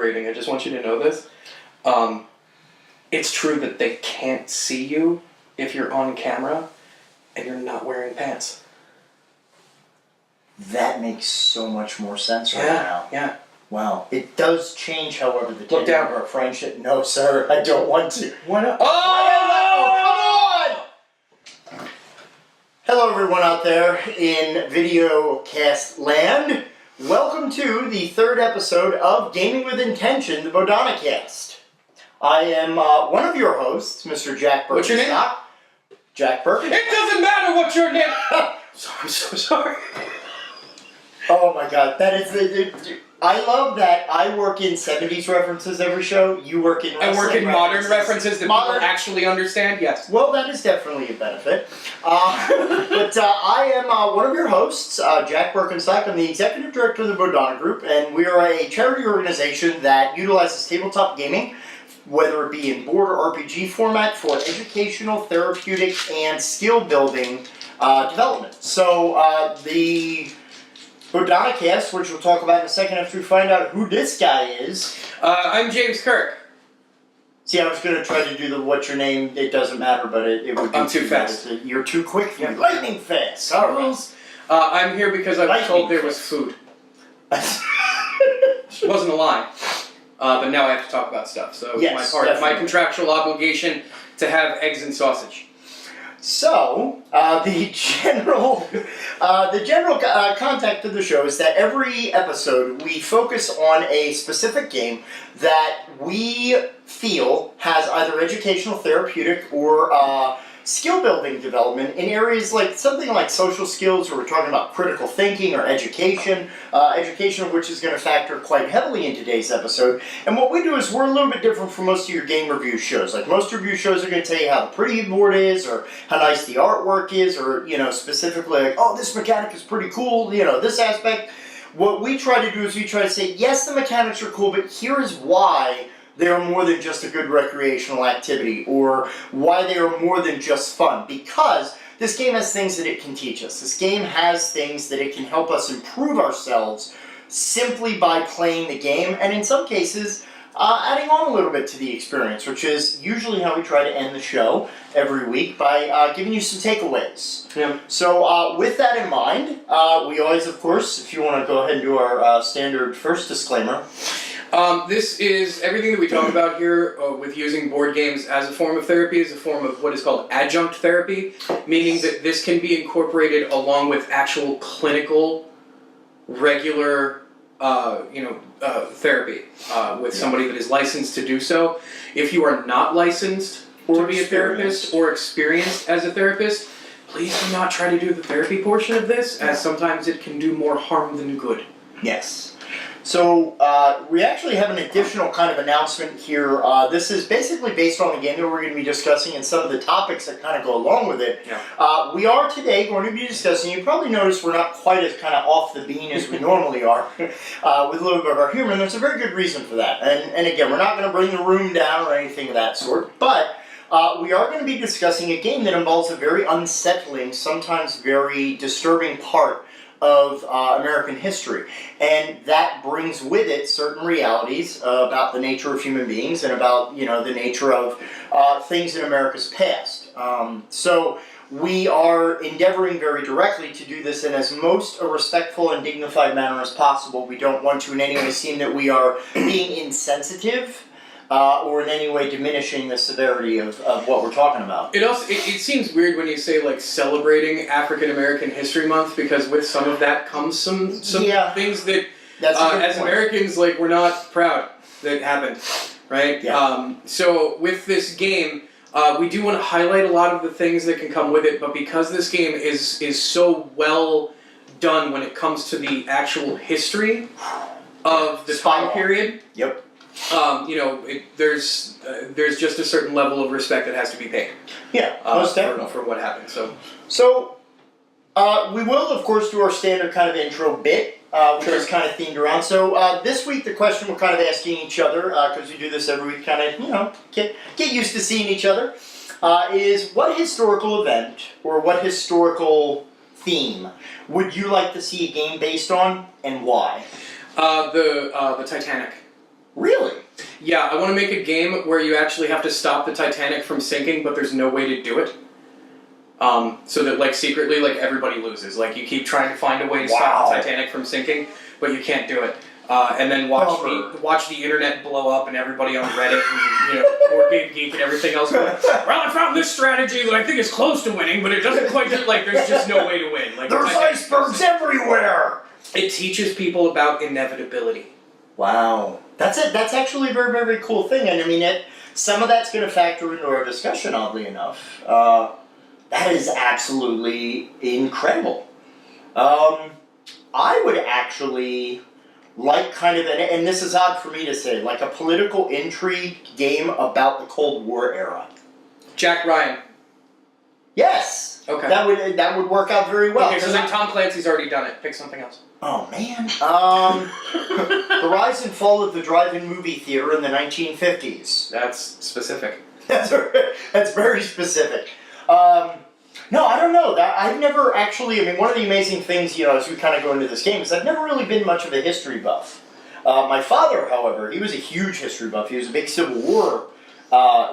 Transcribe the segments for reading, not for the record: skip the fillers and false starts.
celebrating. I just want you to know this. It's true that they can't see you if you're on camera and you're not wearing pants. That makes so much more sense right now. Yeah. Wow. It does change, however, the Look down. of our friendship. No, sir, I don't want to. Why not? Oh, come on! Hello, everyone out there in video cast land. Welcome to the third episode of Gaming with Intention, the Bodhana-Cast. I am one of your hosts, Mr. Jack Berkenstock. What's your name? Jack Berkenstock. It doesn't matter what your name. I'm so sorry. Oh my God, that is I love that I work in 70s references every show. You work in I work in modern references that people actually understand. Yes. Well, that is definitely a benefit. But I am one of your hosts, Jack Berkenstock. I'm the executive director of the Bodhana Group, and we are a charity organization that utilizes tabletop gaming, whether it be in board or RPG format, for educational, therapeutic, and skill building development. So the Bodhana-Cast, which we'll talk about in a second after we find out who this guy is. I'm James Kirk. See, I was going to try to do the what's your name, it doesn't matter, but it would be I'm too fast. You're too quick for me. Yeah. Lightning fast. All right. I'm here because I was told there was food. It wasn't a lie. But now I have to talk about stuff. So yes, it's my contractual obligation to have eggs and sausage. So, the general context of the show is that every episode we focus on a specific game that we feel has either educational, therapeutic, or skill-building development in areas like something like social skills, where we're talking about critical thinking or education, education of which is going to factor quite heavily in today's episode. And what we do is we're a little bit different from most of your game review shows. Like most review shows are going to tell you how the pretty board is, or how nice the artwork is, or, you know, specifically like, oh, this mechanic is pretty cool, you know, this aspect. What we try to do is we try to say, yes, the mechanics are cool, but here is why they are more than just a good recreational activity, or why they are more than just fun. Because this game has things that it can teach us. This game has things that it can help us improve ourselves simply by playing the game, and in some cases, adding on a little bit to the experience, which is usually how we try to end the show every week, by giving you some takeaways. Yeah. So with that in mind, we always, of course, if you want to go ahead and do our standard first disclaimer. This is everything that we talk about here with using board games as a form of therapy, is a form of what is called adjunct therapy, meaning that this can be incorporated along with actual clinical, regular, therapy with somebody that is licensed to do so. If you are not licensed to be a therapist or experienced as a therapist, please do not try to do the therapy portion of this, as sometimes it can do more harm than good. Yes. So, we actually have an additional kind of announcement here. This is basically based on the game that we're going to be discussing and some of the topics that kind of go along with it. Yeah. We are today going to be discussing, you probably noticed we're not quite as kind of off the bean as we normally are, with a little bit of our humor, and there's a very good reason for that. And again, we're not going to bring the room down or anything of that sort, but we are going to be discussing a game that involves a very unsettling, sometimes very disturbing part of American history, and that brings with it certain realities about the nature of human beings and about, you know, the nature of things in America's past. So we are endeavoring very directly to do this in as most a respectful and dignified manner as possible. We don't want to in any way seem that we are being insensitive or in any way diminishing the severity of what we're talking about. It seems weird when you say, like, celebrating African American History Month, because with some of that comes some things that as Americans, like, we're not proud that happened, right? Yeah. So with this game, we do want to highlight a lot of the things that can come with it, but because this game is so well done when it comes to the actual history of the time period. Yep. There's just a certain level of respect that has to be paid. Yeah, most definitely. For what happened. So, we will, of course, do our standard kind of intro bit, which is kind of themed around. So, this week the question we're kind of asking each other, because we do this every week, kind of, you know, get used to seeing each other, is what historical event or what historical theme would you like to see a game based on, and why? The Titanic. Really? Yeah, I want to make a game where you actually have to stop the Titanic from sinking, but there's no way to do it. So that, like, secretly, like, everybody loses. Like, you keep trying to find a way to stop the Titanic from sinking, but you can't do it. And then watch the internet blow up and everybody on Reddit and, Board Game Geek and everything else going, well, I found this strategy that I think is close to winning, but it doesn't quite do, like, there's just no way to win. Like, there's icebergs everywhere! It teaches people about inevitability. Wow. That's actually a very, very cool thing. And I mean, some of that's going to factor into our discussion, oddly enough. That is absolutely incredible. I would actually like kind of, and this is odd for me to say, like a political intrigue game about the Cold War era. Jack Ryan. Yes. Okay. That would work out very well. Okay, so then Tom Clancy's already done it. Pick something else. Oh man. The rise and fall of the drive-in movie theater in the 1950s. That's specific. That's very specific. No, I don't know. I've never actually, I mean, one of the amazing things, as we kind of go into this game is I've never really been much of a history buff. My father, however, he was a huge history buff. He was a big Civil War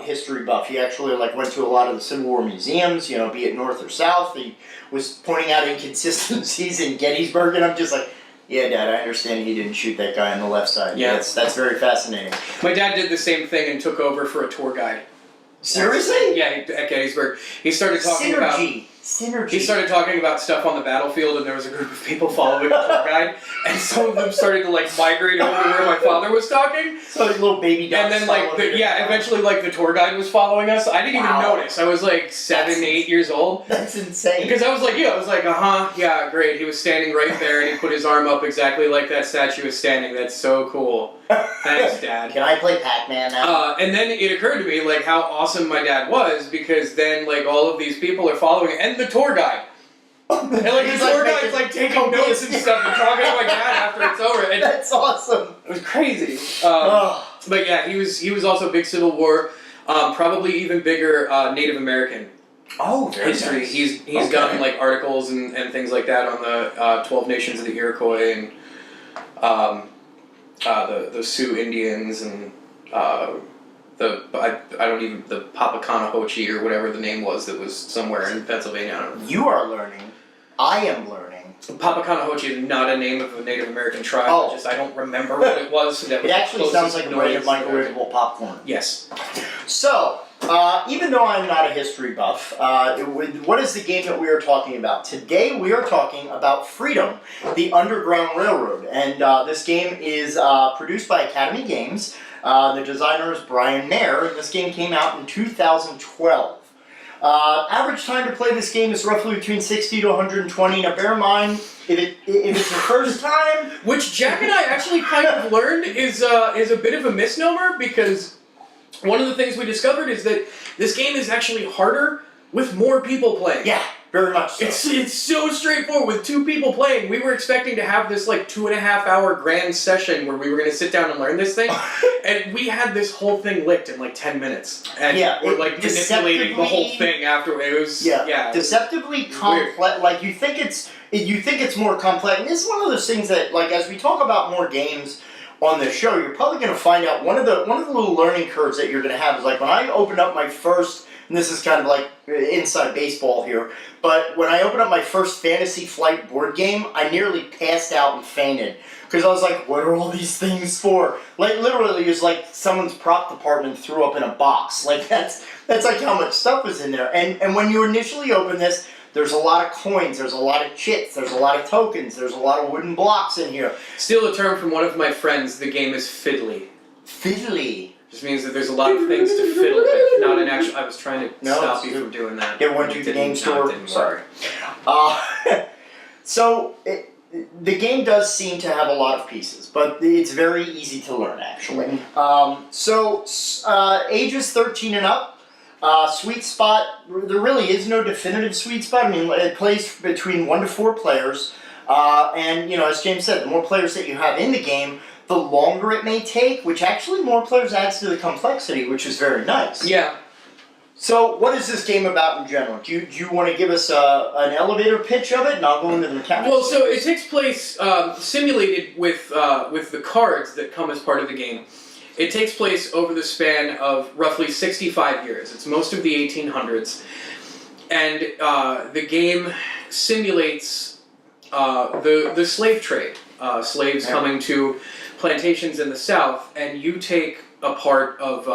history buff. He actually went to a lot of the Civil War museums, be it North or South. He was pointing out inconsistencies in Gettysburg, and I'm just like, yeah, Dad, I understand he didn't shoot that guy on the left side. Yeah. That's very fascinating. My dad did the same thing and took over for a tour guide. Seriously? Yeah, at Gettysburg. He started talking about... Synergy. He started talking about stuff on the battlefield, and there was a group of people following the tour guide, and some of them started to migrate over to where my father was talking. So like little baby ducks. And then eventually the tour guide was following us. I didn't even notice. I was 7, 8 years old. That's insane. Because I was yeah, great. He was standing right there, and he put his arm up exactly like that statue is standing. That's so cool. Thanks, Dad. Can I play Pac-Man now? And then it occurred to me how awesome my dad was, because then all of these people are following, and the tour guide. And the tour guide's taking notes and stuff and talking to my dad after it's over. And that's awesome. It was crazy. But yeah, he was also big Civil War, probably even bigger Native American history. Nice. He's gotten articles and things like that on the 12 Nations of the Iroquois and the Sioux Indians and the Papakanahochi or whatever the name was that was somewhere in Pennsylvania. I don't know. You are learning. I am learning. Papakanahochi is not a name of a Native American tribe. Oh. I don't remember what it was. So it actually sounds like a brand of microwavable popcorn. Yes. So, even though I'm not a history buff, what is the game that we are talking about? Today we are talking about Freedom, the Underground Railroad. And this game is produced by Academy Games. The designer is Brian Mayer, and this game came out in 2012. Average time to play this game is roughly between 60 to 120. Now bear in mind, if it's your first time... Which Jack and I actually kind of learned is a bit of a misnomer, because one of the things we discovered is that this game is actually harder with more people playing. Yeah, very much so. It's so straightforward with 2 people playing. We were expecting to have this 2.5 hour grand session where we were going to sit down and learn this thing, and we had this whole thing licked in 10 minutes. And we're manipulating the whole thing after it was deceptively complex. You think it's more complex. And this is one of those things that as we talk about more games on the show, you're probably going to find out one of the little learning curves that you're going to have is when I opened up my first, and this is kind of inside baseball here, but when I opened up my first Fantasy Flight board game, I nearly passed out and fainted. Because I was like, what are all these things for? Literally, it was someone's prop department threw up in a box. That's how much stuff was in there. And when you initially open this, there's a lot of coins, there's a lot of chits, there's a lot of tokens, there's a lot of wooden blocks in here. Steal a term from one of my friends, the game is fiddly. Fiddly? Just means that there's a lot of things to fiddle with, not an actual... I was trying to stop you from doing that. It went to the game store? Sorry. So, the game does seem to have a lot of pieces, but it's very easy to learn, actually. Ages 13 and up. Sweet spot, there really is no definitive sweet spot. I mean, it plays between 1 to 4 players. And, as James said, the more players that you have in the game, the longer it may take, which actually more players adds to the complexity, which is very nice. Yeah. So, what is this game about in general? Do you want to give us an elevator pitch of it, and I'll go into the mechanics? Well, so it takes place simulated with the cards that come as part of the game. It takes place over the span of roughly 65 years. It's most of the 1800s. And the game simulates the slave trade. Slaves coming to plantations in the South, and you take a part of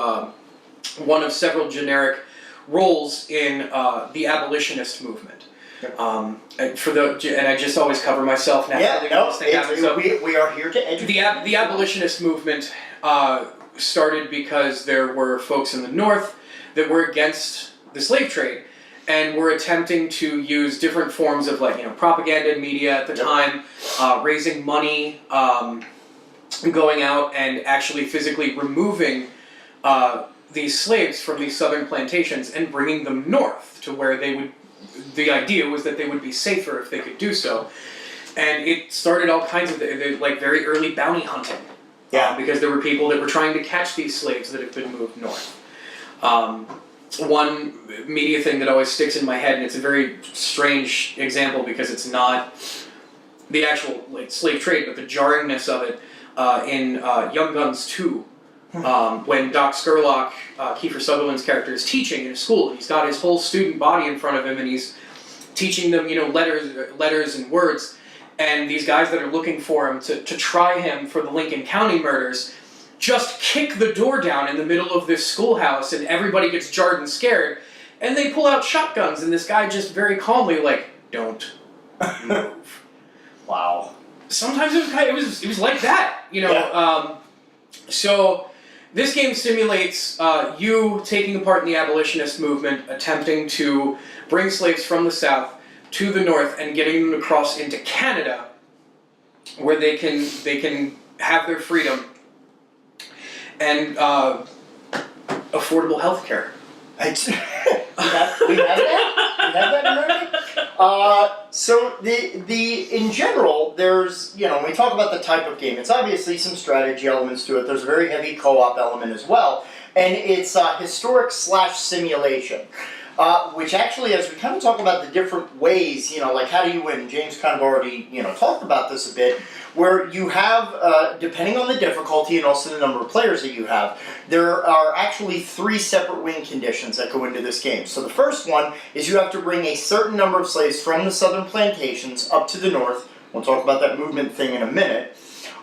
one of several generic roles in the Abolitionist Movement. Yep. And I just always cover myself naturally. We are here to educate. The Abolitionist Movement started because there were folks in the North that were against the slave trade and were attempting to use different forms of propaganda and media at the time, raising money, going out and actually physically removing these slaves from these southern plantations and bringing them north to where they would. The idea was that they would be safer if they could do so, and it started all kinds of very early bounty hunting. Because there were people that were trying to catch these slaves that had been moved north. One media thing that always sticks in my head, and it's a very strange example because it's not the actual slave trade, but the jarringness of it in Young Guns 2. When Doc Scurlock, Kiefer Sutherland's character, is teaching in a school, he's got his whole student body in front of him, and he's teaching them, letters and words. And these guys that are looking for him to try him for the Lincoln County murders just kick the door down in the middle of this schoolhouse, and everybody gets jarred and scared. And they pull out shotguns, and this guy just very calmly don't move. Wow. Sometimes it was like that, So this game simulates you taking part in the abolitionist movement, attempting to bring slaves from the South to the North and getting them to cross into Canada, where they can have their freedom and affordable health care. We have that in America? So in general, there's, when we talk about the type of game, it's obviously some strategy elements to it. There's a very heavy co-op element as well. And it's historic / simulation. Which actually, as we kind of talk about the different ways, how do you win? James kind of already, talked about this a bit, where you have, depending on the difficulty and also the number of players that you have, there are actually 3 separate win conditions that go into this game. So the first one is you have to bring a certain number of slaves from the southern plantations up to the north. We'll talk about that movement thing in a minute.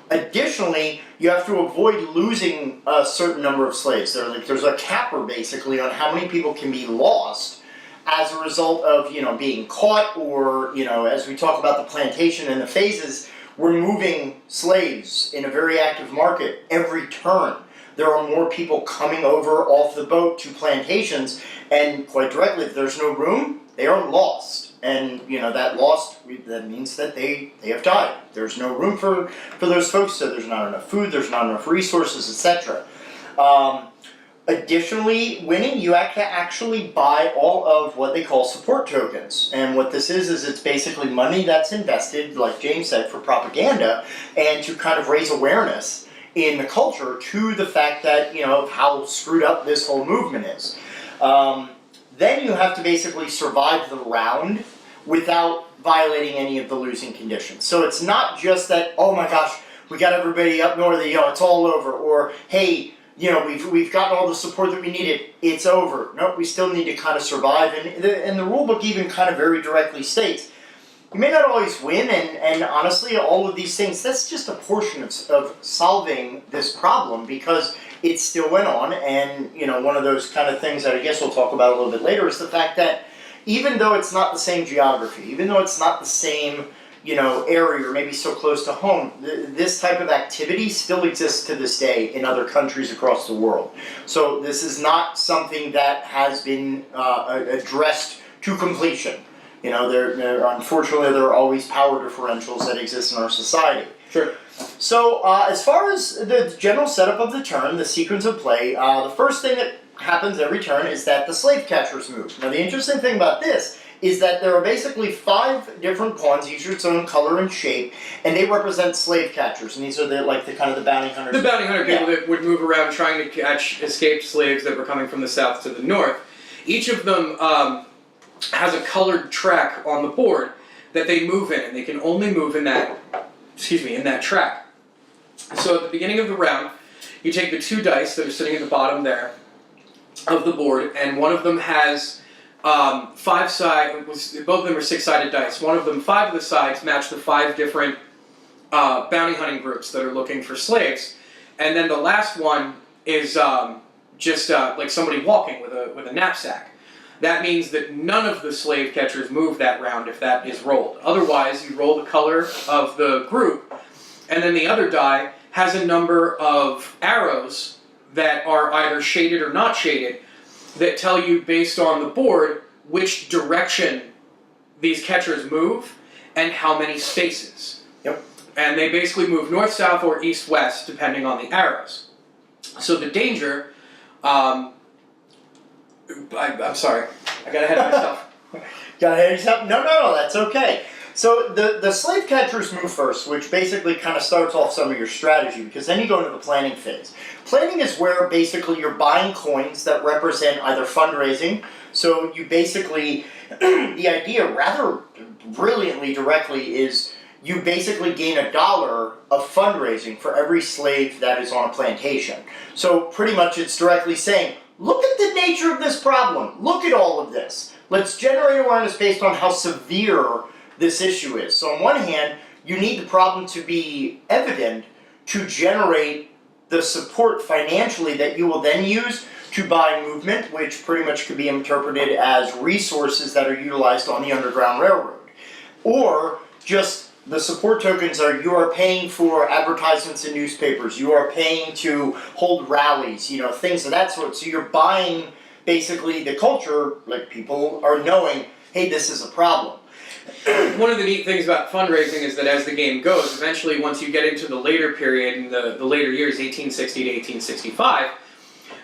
Additionally, you have to avoid losing a certain number of slaves. There's a capper, basically, on how many people can be lost as a result of, being caught or, as we talk about the plantation and the phases, we're moving slaves in a very active market every turn. There are more people coming over off the boat to plantations, and quite directly, if there's no room, they are lost. And, that means that they have died. There's no room for those folks, so there's not enough food, there's not enough resources, etc. Additionally, winning, you have to actually buy all of what they call support tokens. And what this is it's basically money that's invested, like James said, for propaganda, and to kind of raise awareness in the culture to the fact that, how screwed up this whole movement is. Then you have to basically survive the round without violating any of the losing conditions. So it's not just that, oh my gosh, we got everybody up north, it's all over, or hey, we've gotten all the support that we needed, it's over. No, we still need to kind of survive. And the rulebook even kind of very directly states, you may not always win, and honestly, all of these things, that's just a portion of solving this problem, because it still went on, and one of those kind of things that I guess we'll talk about a little bit later is the fact that even though it's not the same geography, even though it's not the same area or maybe so close to home, this type of activity still exists to this day in other countries across the world. So this is not something that has been addressed to completion. Unfortunately, there are always power differentials that exist in our society. Sure. So, as far as the general setup of the turn, the sequence of play, the first thing that happens every turn is that the slave catchers move. Now, the interesting thing about this is that there are basically 5 different pawns, each with its own color and shape, and they represent slave catchers. And these are the kind of the bounty hunters. The bounty hunter people that would move around trying to catch escaped slaves that were coming from the south to the north. Each of them has a colored track on the board that they move in, and they can only move in that track. So at the beginning of the round, You take the 2 dice that are sitting at the bottom there of the board, and one of them has 5 sides. Both of them are 6-sided dice. One of them, 5 of the sides match the 5 different bounty hunting groups that are looking for slaves, and then the last one is just like somebody walking with a knapsack. That means that none of the slave catchers move that round if that is rolled. Otherwise, you roll the color of the group, and then the other die has a number of arrows that are either shaded or not shaded that tell you, based on the board, which direction these catchers move and how many spaces. Yep. And they basically move north, south, or east, west, depending on the arrows. So the danger... I'm sorry, I got ahead of myself. Got ahead of yourself? No, that's okay. So the slave catchers move first, which basically kind of starts off some of your strategy, because then you go into the planning phase. Planning is where basically you're buying coins that represent either fundraising. So you basically, the idea rather brilliantly directly is you basically gain $1 of fundraising for every slave that is on a plantation. So pretty much it's directly saying, look at the nature of this problem. Look at all of this. Let's generate awareness based on how severe this issue is. So on one hand, you need the problem to be evident to generate the support financially that you will then use to buy movement, which pretty much could be interpreted as resources that are utilized on the Underground Railroad. Or just the support tokens are, you are paying for advertisements in newspapers, you are paying to hold rallies, things of that sort. So you're buying basically the culture, like people are knowing, hey, this is a problem. One of the neat things about fundraising is that as the game goes, eventually once you get into the later period, in the later years, 1860 to 1865,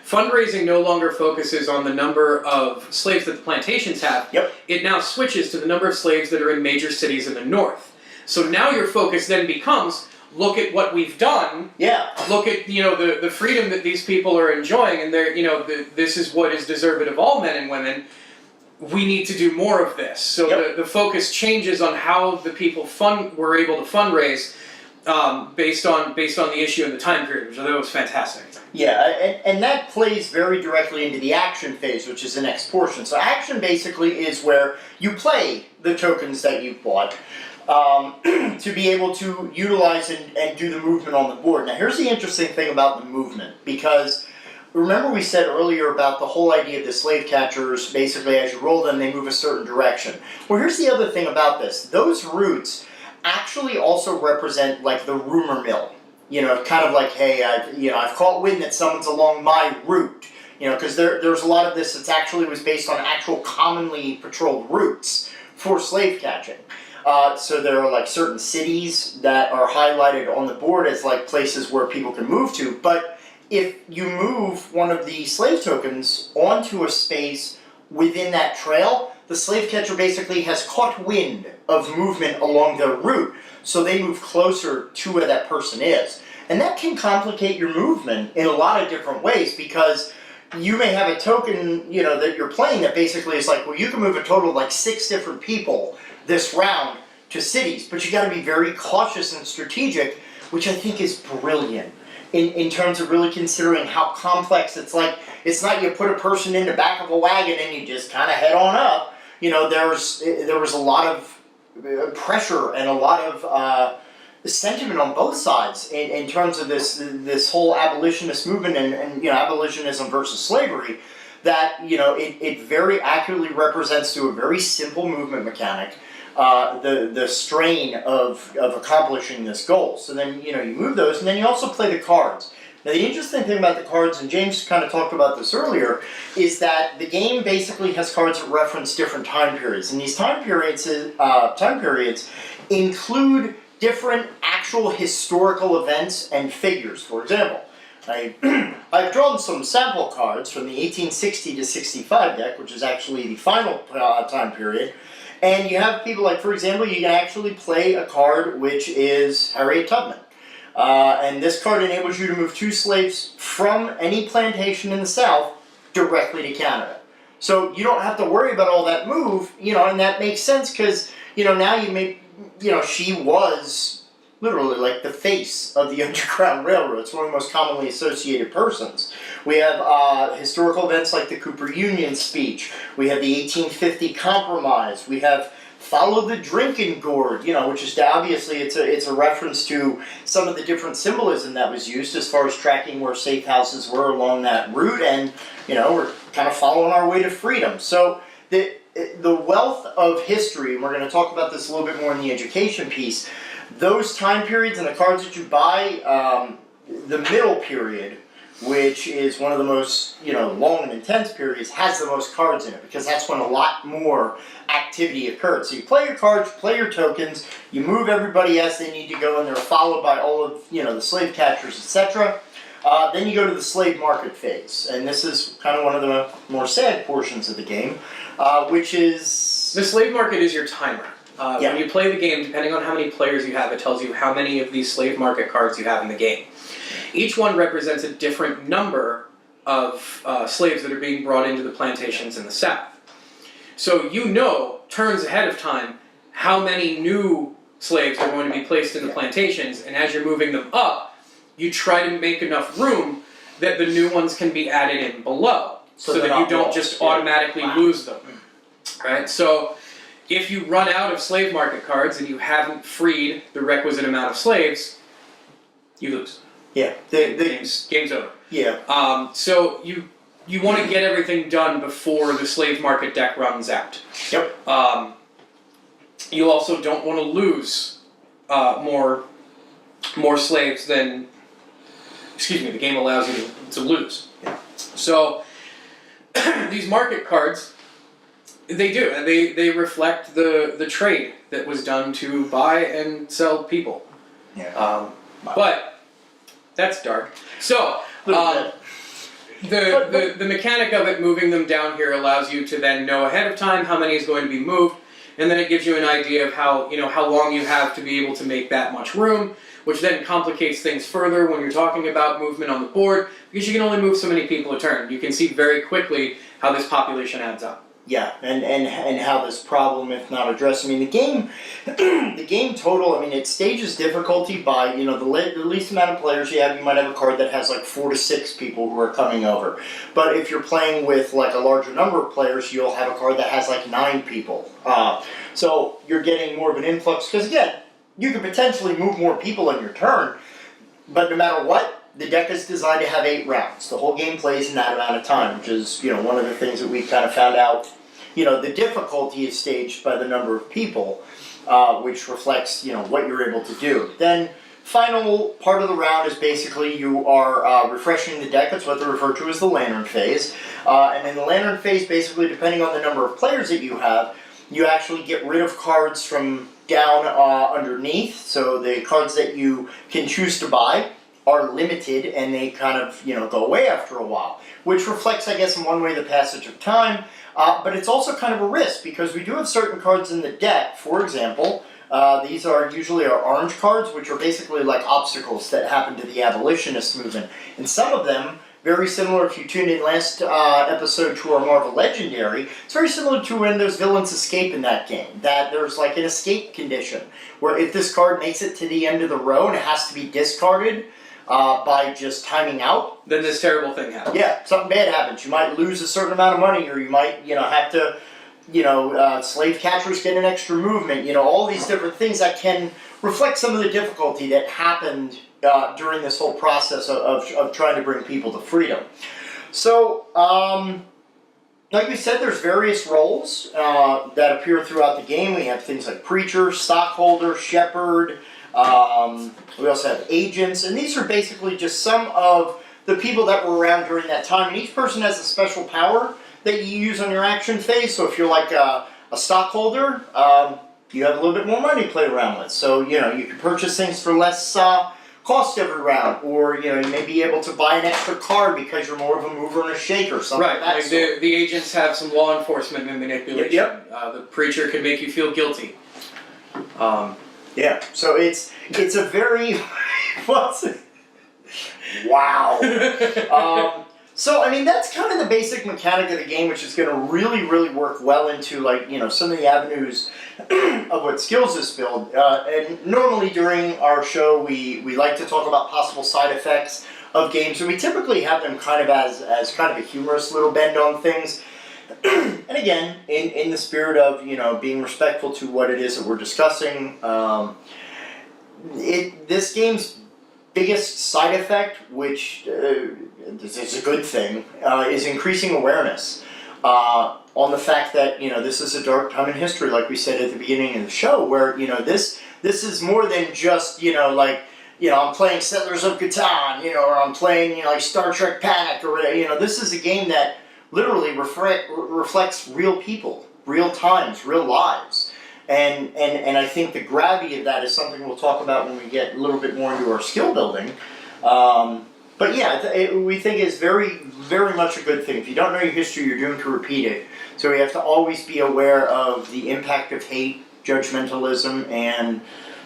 fundraising no longer focuses on the number of slaves that the plantations have. Yep. It now switches to the number of slaves that are in major cities in the north. So now your focus then becomes, look at what we've done. Yeah. Look at the freedom that these people are enjoying, and they're this is what is deserved of all men and women. We need to do more of this. So yep. the focus changes on how the people were able to fundraise based on the issue and the time period, which I thought was fantastic. Yeah, and that plays very directly into the action phase, which is the next portion. So action basically is where you play the tokens that you've bought. To be able to utilize and do the movement on the board. Now here's the interesting thing about the movement, because remember we said earlier about the whole idea of the slave catchers, basically as you roll them they move a certain direction. Well, here's the other thing about this. Those routes actually also represent like the rumor mill. Kind of like, hey, I've caught wind that someone's along my route. Because there's a lot of this that actually was based on actual commonly patrolled routes for slave catching. So there are like certain cities that are highlighted on the board as like places where people can move to. But if you move one of the slave tokens onto a space within that trail, the slave catcher basically has caught wind of movement along their route. So they move closer to where that person is. And that can complicate your movement in a lot of different ways, because you may have a token, that you're playing that basically is like, well, you can move a total of like 6 different people this round to cities, but you got to be very cautious and strategic, which I think is brilliant in terms of really considering how complex it's like. It's not you put a person in the back of a wagon and you just kind of head on up. There was a lot of pressure and a lot of sentiment on both sides in terms of this whole abolitionist movement and abolitionism versus slavery. That it very accurately represents, to a very simple movement mechanic, the strain of accomplishing this goal. So then you move those, and then you also play the cards. Now the interesting thing about the cards, and James kind of talked about this earlier, is that the game basically has cards that reference different time periods, and these time periods include different actual historical events and figures. For example, I've drawn some sample cards from the 1860 to 65 deck, which is actually the final time period. And you have people like, for example, you can actually play a card which is Harriet Tubman. And this card enables you to move 2 slaves from any plantation in the South directly to Canada. So you don't have to worry about all that move, and that makes sense because, now you may, she was literally like the face of the Underground Railroad. It's one of the most commonly associated persons. We have historical events like the Cooper Union speech. We have the 1850 Compromise. We have Follow the Drinking Gourd, which is obviously it's a reference to some of the different symbolism that was used as far as tracking where safe houses were along that route, and we're kind of following our way to freedom. So the wealth of history, and we're going to talk about this a little bit more in the education piece. Those time periods and the cards that you buy, the middle period, which is one of the most long and intense periods, has the most cards in it because that's when a lot more activity occurs. So you play your cards, you play your tokens, you move everybody as they need to go, and they're followed by all of the slave catchers, etc. Then you go to the slave market phase, and this is kind of one of the more sad portions of the game, which is the slave market is your timer. When you play the game, depending on how many players you have, it tells you how many of these slave market cards you have in the game. Each one represents a different number of slaves that are being brought into the plantations in the South. So turns ahead of time, how many new slaves are going to be placed in the plantations, and as you're moving them up, you try to make enough room that the new ones can be added in below, so that you don't just automatically lose them. Right? So if you run out of slave market cards and you haven't freed the requisite amount of slaves, you lose. Yeah, game's over. Yeah. So you want to get everything done before the slave market deck runs out. Yep. You also don't want to lose more slaves than the game allows you to lose. Yeah. So these market cards, they reflect the trade that was done to buy and sell people. Yeah. But that's dark. So, the mechanic of it, moving them down here, allows you to then know ahead of time how many is going to be moved, and then it gives you an idea of how long you have to be able to make that much room, which then complicates things further when you're talking about movement on the board, because you can only move so many people a turn. You can see very quickly how this population adds up. Yeah, and how this problem, if not addressed, the game total, it stages difficulty by, the least amount of players you have. You might have a card that has like 4 to 6 people who are coming over. But if you're playing with like a larger number of players, you'll have a card that has like 9 people. So you're getting more of an influx, because again, you could potentially move more people in your turn, but no matter what, the deck is designed to have 8 rounds. The whole game plays in that amount of time, which is, one of the things that we kind of found out. The difficulty is staged by the number of people, which reflects, what you're able to do. Then, final part of the round is basically you are refreshing the deck. That's what they refer to as the Lantern phase. And in the Lantern phase, basically, depending on the number of players that you have, you actually get rid of cards from down underneath. So the cards that you can choose to buy are limited, and they kind of, go away after a while, which reflects, I guess, in one way the passage of time, but it's also kind of a risk, because we do have certain cards in the deck. For example, these are usually our orange cards, which are basically like obstacles that happen to the Abolitionist Movement, and some of them, very similar, if you tuned in last episode to our Marvel Legendary, it's very similar to when those villains escape in that game, that there's like an escape condition, where if this card makes it to the end of the row and it has to be discarded, by just timing out, then this terrible thing happens. Yeah, something bad happens. You might lose a certain amount of money, or you might, have to, slave catchers get an extra movement. All these different things that can reflect some of the difficulty that happened during this whole process of trying to bring people to freedom. So, like we said, there's various roles that appear throughout the game. We have things like preacher, stockholder, shepherd. We also have agents, and these are basically just some of the people that were around during that time, and each person has a special power that you use on your action phase. So if you're like a stockholder, you have a little bit more money to play around with. So, you can purchase things for less cost every round, or, you may be able to buy an extra card because you're more of a mover and a shaker, something right, like that. The agents have some law enforcement and manipulation. Yep. The preacher can make you feel guilty. Yeah, so it's a very, what's it? Wow. So, I mean, that's kind of the basic mechanic of the game, which is going to really, really work well into, like, you know, some of the avenues of what skills this build. And normally during our show, we like to talk about possible side effects of games, and we typically have them kind of as kind of a humorous little bend on things. And again, in the spirit of, you know, being respectful to what it is that we're discussing, this game's biggest side effect, which is a good thing, is increasing awareness on the fact that, you know, this is a dark time in history, like we said at the beginning of the show, where, you know, this is more than just, you know, like, you know, I'm playing Settlers of Catan, you know, or I'm playing, you know, like Star Trek Panic, or whatever. You know, this is a game that literally reflects real people, real times, real lives. And I think the gravity of that is something we'll talk about when we get a little bit more into our skill building. But yeah, we think it's very, very much a good thing. If you don't know your history, you're doomed to repeat it. So we have to always be aware of the impact of hate, judgmentalism, and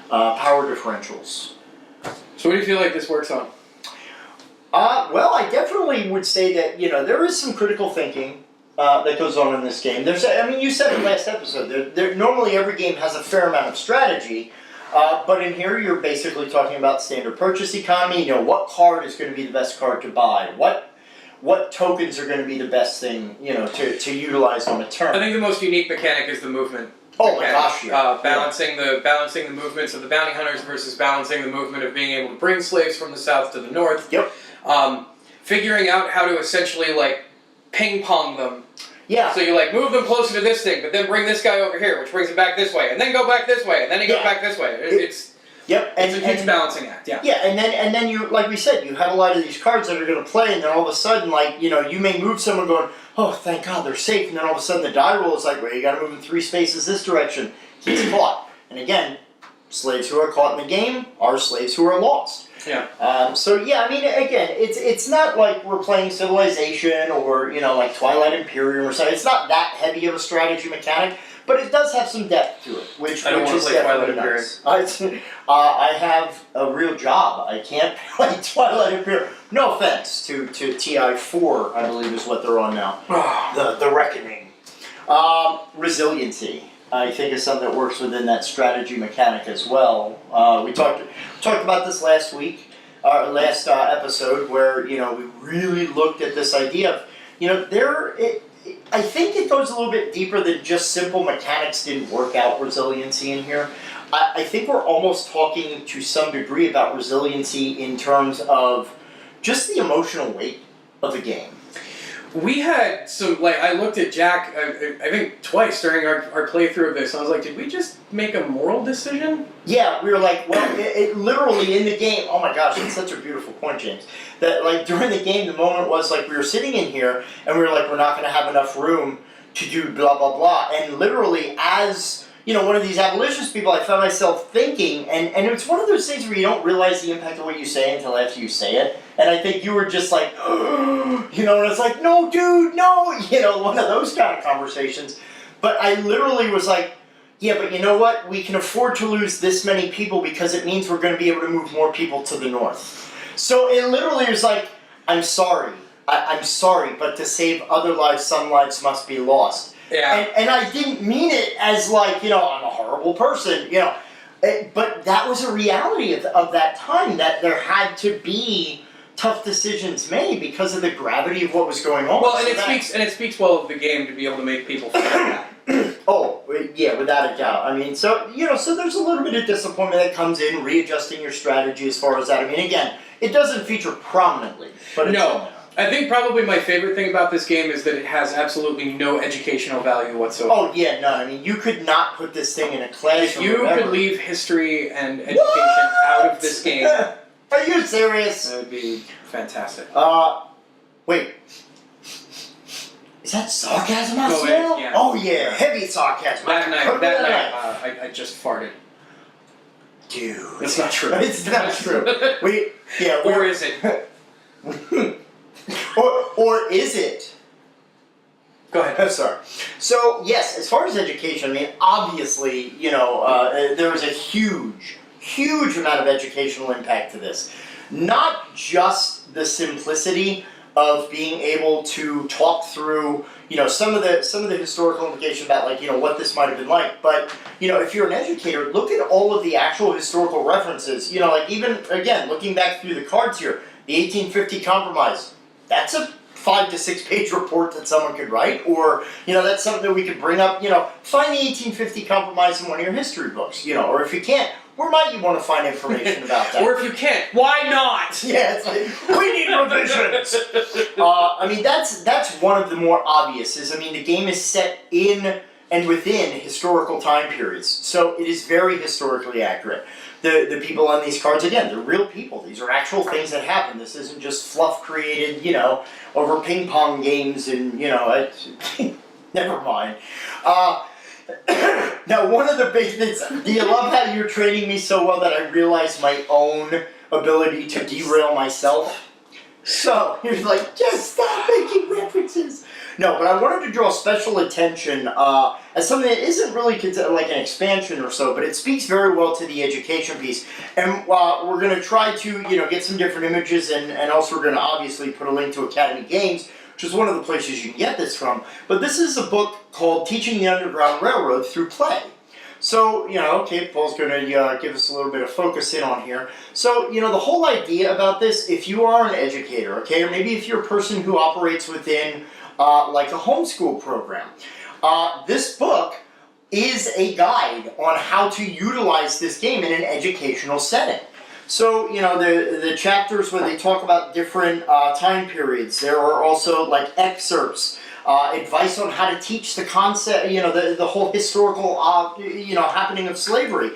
power differentials. So what do you feel like this works on? Well, I definitely would say that, you know, there is some critical thinking that goes on in this game. I mean, you said in the last episode, normally every game has a fair amount of strategy, but in here you're basically talking about standard purchase economy. You know, what card is going to be the best card to buy? What tokens are going to be the best thing, you know, to utilize on a turn? I think the most unique mechanic is the movement. Oh my gosh, yeah. Balancing the movements of the bounty hunters versus balancing the movement of being able to bring slaves from the south to the north. Yep. Figuring out how to essentially, like, ping pong them. Yeah. So you, like, move them closer to this thing, but then bring this guy over here, which brings it back this way, and then go back this way, and then he goes back this way. It's a huge balancing act. Yeah. Yeah, and then you, like we said, you have a lot of these cards that are going to play, and then all of a sudden, like, you know, you may move someone going, oh, thank God, they're safe, and then all of a sudden the die roll is like, well, you got to move in 3 spaces this direction. He's caught. And again, slaves who are caught in the game are slaves who are lost. Yeah. So yeah, I mean, again, it's not like we're playing Civilization or, you know, like Twilight Imperium or something. It's not that heavy of a strategy mechanic, but it does have some depth to it, which I don't want is to play Twilight definitely nice. I have a real job. I can't play Twilight Imperium. No offense to TI4, I believe is what they're on now. The Reckoning. Resiliency, I think, is something that works within that strategy mechanic as well. We talked about this last week, last episode, where, you know, we really looked at this idea of, you know, I think it goes a little bit deeper than just simple mechanics didn't work out resiliency in here. I think we're almost talking to some degree about resiliency in terms of just the emotional weight of the game. We had some, like, I looked at Jack, I think twice during our playthrough of this, and I was like, did we just make a moral decision? Yeah, we were like, well, it literally in the game, oh my gosh, it's such a beautiful point, James, that, like, during the game, the moment was, like, we were sitting in here, and we were like, we're not going to have enough room to do blah, blah, blah, and literally, as, you know, one of these abolitionist people, I found myself thinking, and it's one of those things where you don't realize the impact of what you say until after you say it. And I think you were just like, you know, and it's like, no, dude, no, you know, one of those kind of conversations. But I literally was like, yeah, but you know what? We can afford to lose this many people because it means we're going to be able to move more people to the north. So it literally was like, I'm sorry. I'm sorry, but to save other lives, some lives must be lost. Yeah. And I didn't mean it as like, you know, I'm a horrible person, you know. But that was a reality of that time, that there had to be tough decisions made because of the gravity of what was going on. Well, and it speaks well of the game to be able to make people feel that. Oh, yeah, without a doubt. I mean, so, you know, so there's a little bit of disappointment that comes in, readjusting your strategy as far as that. I mean, again, it doesn't feature prominently, but it's no. I think probably my favorite thing about this game is that it has absolutely no educational value whatsoever. Oh, yeah, no, I mean, you could not put this thing in a classroom. If you could leave history and education out of this game... Are you serious? That would be fantastic. Wait. Is that sarcasm I Go smell? ahead, yeah. Oh, yeah, heavy sarcasm. That night, I just farted. Dude. It's not true. It's not true. Or is it? or is it? Go ahead. I'm sorry. So, yes, as far as education, I mean, obviously, you know, there was a huge amount of educational impact to this. Not just the simplicity of being able to talk through, some of the historical implications about, like, what this might have been like. But, if you're an educator, look at all of the actual historical references. Like, even, again, looking back through the cards here, the 1850 Compromise, that's a 5 to 6 page report that someone could write, or, that's something that we could bring up, find the 1850 Compromise in one of your history books, or if you can't, where might you want to find information about that? Or if you can't, why not? Yeah, it's like, we need revisions! That's one of the more obvious, the game is set in and within historical time periods, so it is very historically accurate. The people on these cards, again, they're real people. These are actual things that happen. This isn't just fluff created, over ping pong games and, never mind. Now, one of the big things, do you love how you're training me so well that I realize my own ability to derail myself? So, you're like, just stop making references. No, but I wanted to draw special attention as something that isn't really like an expansion or so, but it speaks very well to the education piece. And we're going to try to, get some different images, and also we're going to obviously put a link to Academy Games, which is one of the places you can get this from. But this is a book called Teaching the Underground Railroad Through Play. So, Paul's going to give us a little bit of focus in on here. So, the whole idea about this, if you are an educator, or maybe if you're a person who operates within, like a homeschool program, this book is a guide on how to utilize this game in an educational setting. So, the chapters where they talk about different time periods, there are also, like, excerpts, advice on how to teach the concept, the whole historical, happening of slavery.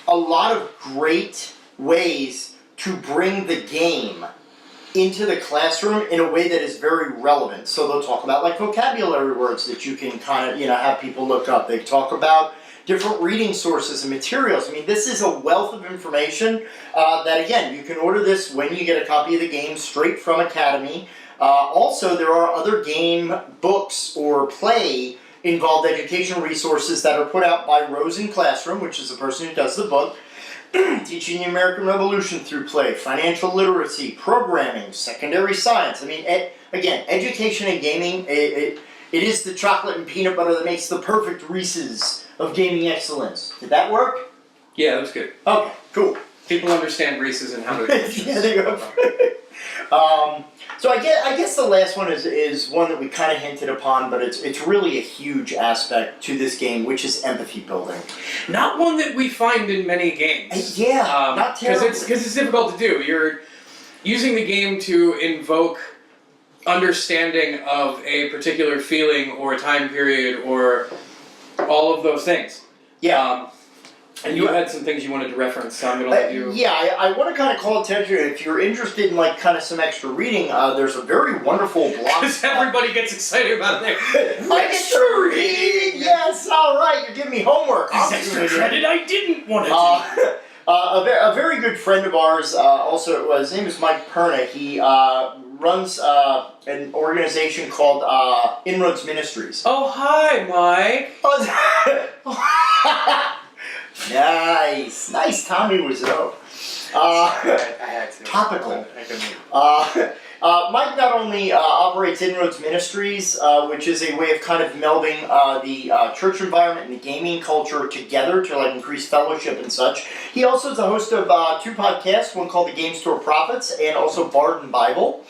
A lot of great ways to bring the game into the classroom in a way that is very relevant. So they'll talk about, like, vocabulary words that you can kind of, have people look up. They talk about different reading sources and materials. This is a wealth of information that, again, you can order this when you get a copy of the game straight from Academy. Also, there are other game books or play-involved educational resources that are put out by Rosen Classroom, which is the person who does the book, Teaching the American Revolution Through Play, Financial Literacy, Programming, Secondary Science. Again, education and gaming, it is the chocolate and peanut butter that makes the perfect Reese's of gaming excellence. Did that work? Yeah, that was good. Okay, cool. People understand Reese's and how to... Yeah, there you go. So I guess the last one is one that we kind of hinted upon, but it's really a huge aspect to this game, which is empathy building. Not one that we find in many games. Not terribly. Because it's difficult to do. You're using the game to invoke understanding of a particular feeling or a time period or all of those things. Yeah. And you had some things you wanted to reference, so I'm going to let you... Yeah, I want to kind of call attention, if you're interested in, like, kind of some extra reading, there's a very wonderful blog... Because everybody gets excited about it. Extra reading! Yes, alright, you're giving me homework. Extra credit I didn't want to do. A very good friend of ours, his name is Mike Perna. He runs an organization called Inroads Ministries. Oh, hi, Mike. Nice Tommy Wiseau. I had to. Topical. I couldn't. Mike not only operates Inroads Ministries, which is a way of kind of melding the church environment and the gaming culture together to, like, increase fellowship and such. He also is the host of 2 podcasts, one called The Game Store Prophets and also Bard and Bible.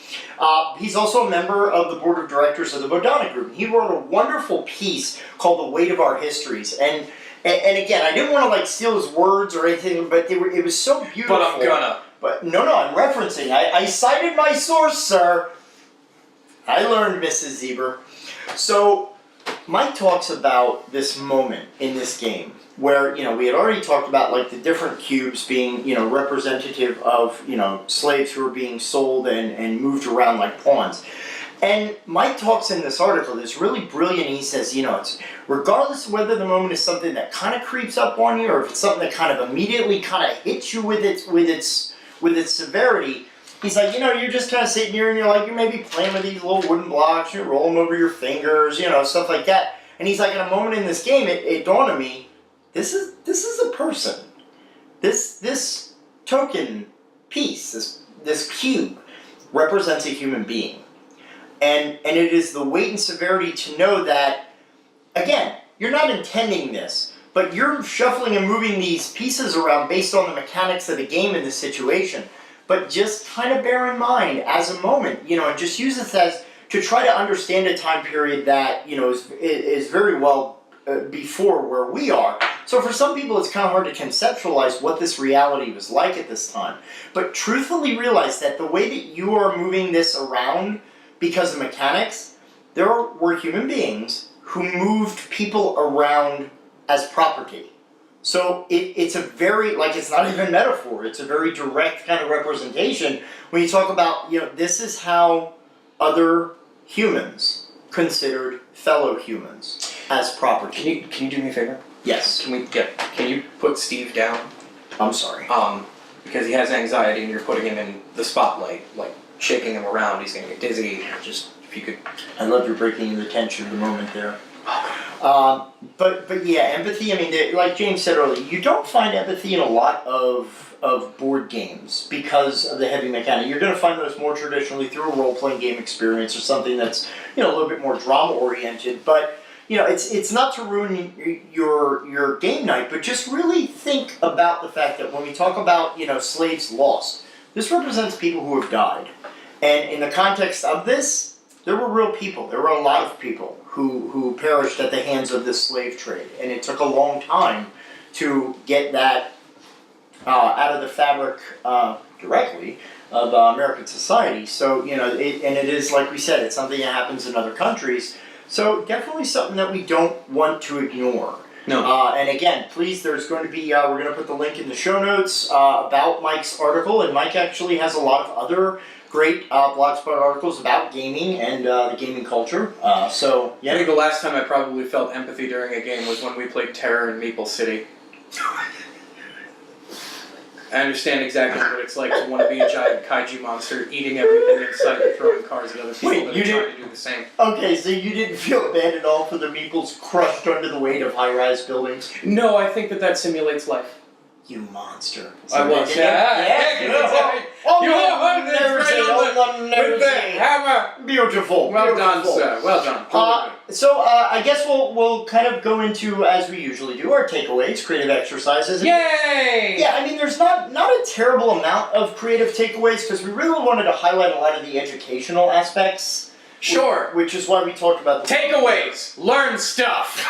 He's also a member of the board of directors of the Bodhana Group. He wrote a wonderful piece called The Weight of Our Histories. And again, I didn't want to, like, steal his words or anything, but it was so beautiful. But I'm gonna. But no, I'm referencing. I cited my source, sir. I learned, Mrs. Zieber. So, Mike talks about this moment in this game where, we had already talked about, like, the different cubes being, representative of, slaves who were being sold and moved around like pawns. And Mike talks in this article that's really brilliant. He says, it's regardless of whether the moment is something that kind of creeps up on you or if it's something that kind of immediately kind of hits you with its severity, he's like, you're just kind of sitting here and you're maybe playing with these little wooden blocks, you roll them over your fingers, stuff like that. And he's like, in a moment in this game, it dawned on me, this is a person. This token piece, this cube, represents a human being. And it is the weight and severity to know that, again, you're not intending this, but you're shuffling and moving these pieces around based on the mechanics of the game in this situation. But just kind of bear in mind as a moment, and just use this as to try to understand a time period that, is very well before where we are. So for some people, it's kind of hard to conceptualize what this reality was like at this time. But truthfully realize that the way that you are moving this around because of mechanics, there were human beings who moved people around as property. So it's a very, it's not even metaphor, it's a very direct kind of representation when you talk about, this is how other humans considered fellow humans as property. Can you do me a favor? Yes. Can you put Steve down? I'm sorry. Because he has anxiety and you're putting him in the spotlight, like shaking him around, he's gonna get dizzy. Just, if you could. I love you breaking the tension of the moment there. But yeah, empathy, like James said earlier, you don't find empathy in a lot of board games because of the heavy mechanic. You're going to find those more traditionally through a role-playing game experience or something that's, a little bit more drama-oriented. But, it's not to ruin your game night, but just really think about the fact that when we talk about, slaves lost, this represents people who have died. And in the context of this, there were real people. There were a lot of people who perished at the hands of this slave trade. And it took a long time to get that out of the fabric directly of American society. So, it is, like we said, it's something that happens in other countries. So definitely something that we don't want to ignore. No. And again, please, there's going to be, we're going to put the link in the show notes about Mike's article. And Mike actually has a lot of other great blogspot articles about gaming and the gaming culture. So, yeah. I think the last time I probably felt empathy during a game was when we played Terror in Maple City. I understand exactly what it's like to want to be a giant kaiju monster, eating everything in sight and throwing cars at other people that are trying to do the same. Okay, so you didn't feel bad at all for the meeples crushed under the weight of high-rise buildings? No, I think that simulates life. You monster. I was. With the hammer. Beautiful. Well done, sir. Well done. So I guess we'll kind of go into, as we usually do, our takeaways, creative exercises. Yay! Yeah, there's not a terrible amount of creative takeaways because we really wanted to highlight a lot of the educational aspects. Sure. Which is why we talked about the takeaways. Learn stuff.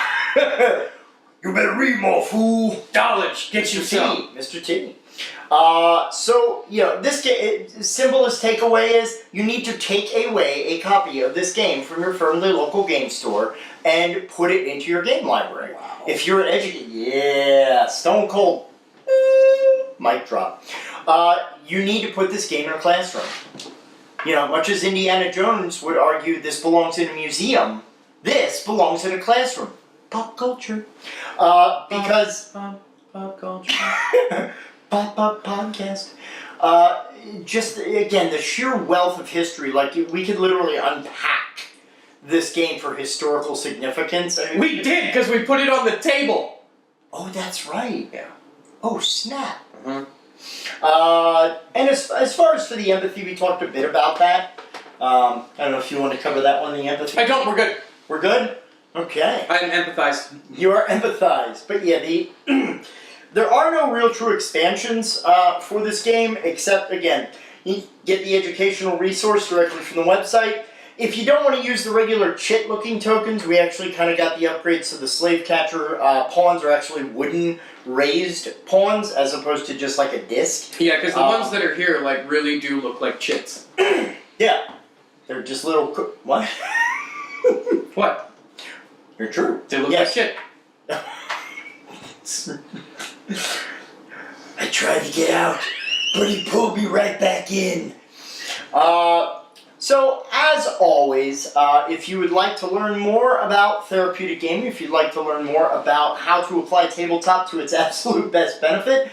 You better read more, fool. Knowledge. Get you some. Mr. T. So, this simplest takeaway is you need to take away a copy of this game from your firmly local game store and put it into your game library. Wow. If you're an educator, stone cold, mic drop. You need to put this game in a classroom. Much as Indiana Jones would argue this belongs in a museum, this belongs in a classroom. Pop culture. Because... Pop culture. Pop podcast. Just, again, the sheer wealth of history, we could literally unpack this game for historical significance. We did, because we put it on the table! Oh, that's right. Yeah. Oh, snap. Mm-hmm. And as far as for the empathy, we talked a bit about that. I don't know if you want to cover that one, the empathy. I don't, we're good. We're good? Okay. I'm empathized. You are empathized. But yeah, there are no real true expansions for this game, except, again, you get the educational resource directly from the website. If you don't want to use the regular chit-looking tokens, we actually kind of got the upgrades, so the slave catcher pawns are actually wooden raised pawns, as opposed to just like a disc. Yeah, because the ones that are here, really do look like chits. Yeah. They're just little... What? What? You're true. They look like shit. I tried to get out, but he pulled me right back in. So, as always, if you would like to learn more about therapeutic gaming, if you'd like to learn more about how to apply tabletop to its absolute best benefit,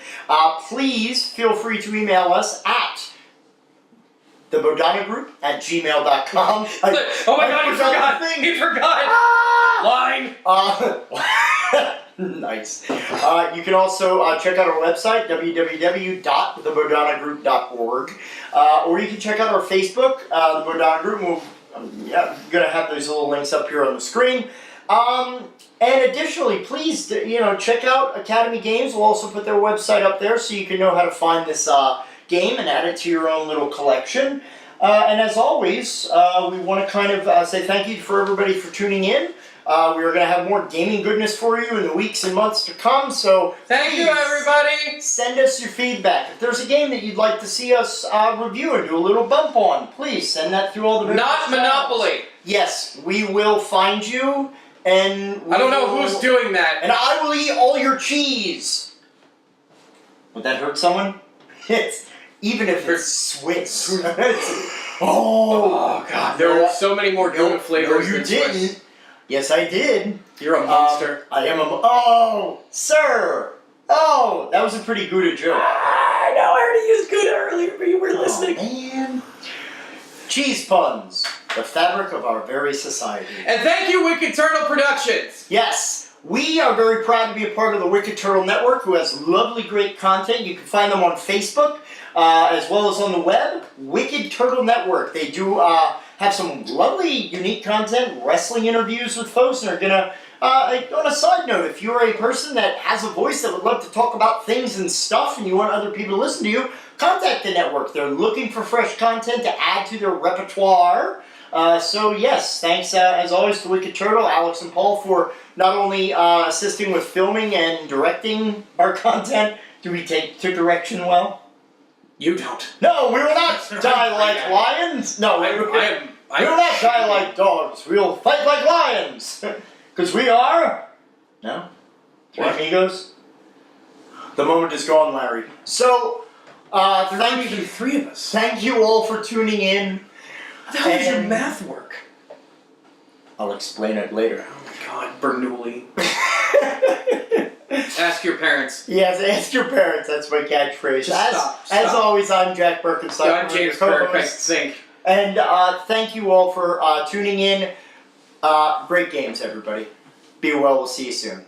please feel free to email us at the Bodhana Group at gmail.com. Oh my god, he forgot! He forgot! Line! Nice. You can also check out our website, www.thebodhanagroup.org. Or you can check out our Facebook, the Bodhana Group. We'll I'm gonna have those little links up here on the screen. And additionally, please, check out Academy Games. We'll also put their website up there so you can know how to find this game and add it to your own little collection. And as always, we want to kind of say thank you for everybody for tuning in. We are going to have more gaming goodness for you in the weeks and months to come, so Thank you, everybody! send us your feedback. If there's a game that you'd like to see us review and do a little bump on, please send that through all the Not Monopoly! Yes, we will find you, and I don't know who's doing that. and I will eat all your cheese. Would that hurt someone? Even if it's Swiss. Oh, God. There are so many more donut flavors No, you than Swiss. didn't. Yes, I did. You're a monster. I am oh, sir. Oh, that was a pretty Gouda joke. I know, I already used Gouda earlier, but you were listening. Man. Cheese puns, the fabric of our very society. And thank you, Wicked Turtle Productions! Yes, we are very proud to be a part of the Wicked Turtle Network, who has lovely, great content. You can find them on Facebook, as well as on the web. Wicked Turtle Network. They do have some lovely, unique content, wrestling interviews with folks, and are gonna, on a side note, if you're a person that has a voice that would love to talk about things and stuff, and you want other people to listen to you, contact the network. They're looking for fresh content to add to their repertoire. So yes, thanks as always to Wicked Turtle, Alex and Paul, for not only assisting with filming and directing our content. Do we take to direction well? You don't. No, we will not die like lions. No, we will not die like dogs. We will fight like lions. Because we are... No? Three amigos? The moment is gone, Larry. So, thank you. Three of us. Thank you all for tuning in. How does your math work? I'll explain it later. Oh my God, Bernoulli. Ask your parents. Yes, ask your parents. That's my catchphrase. Stop. As always, I'm Jack Berkenstock. Yeah, I'm James Kirk, I think. And thank you all for tuning in. Great games, everybody. Be well. We'll see you soon.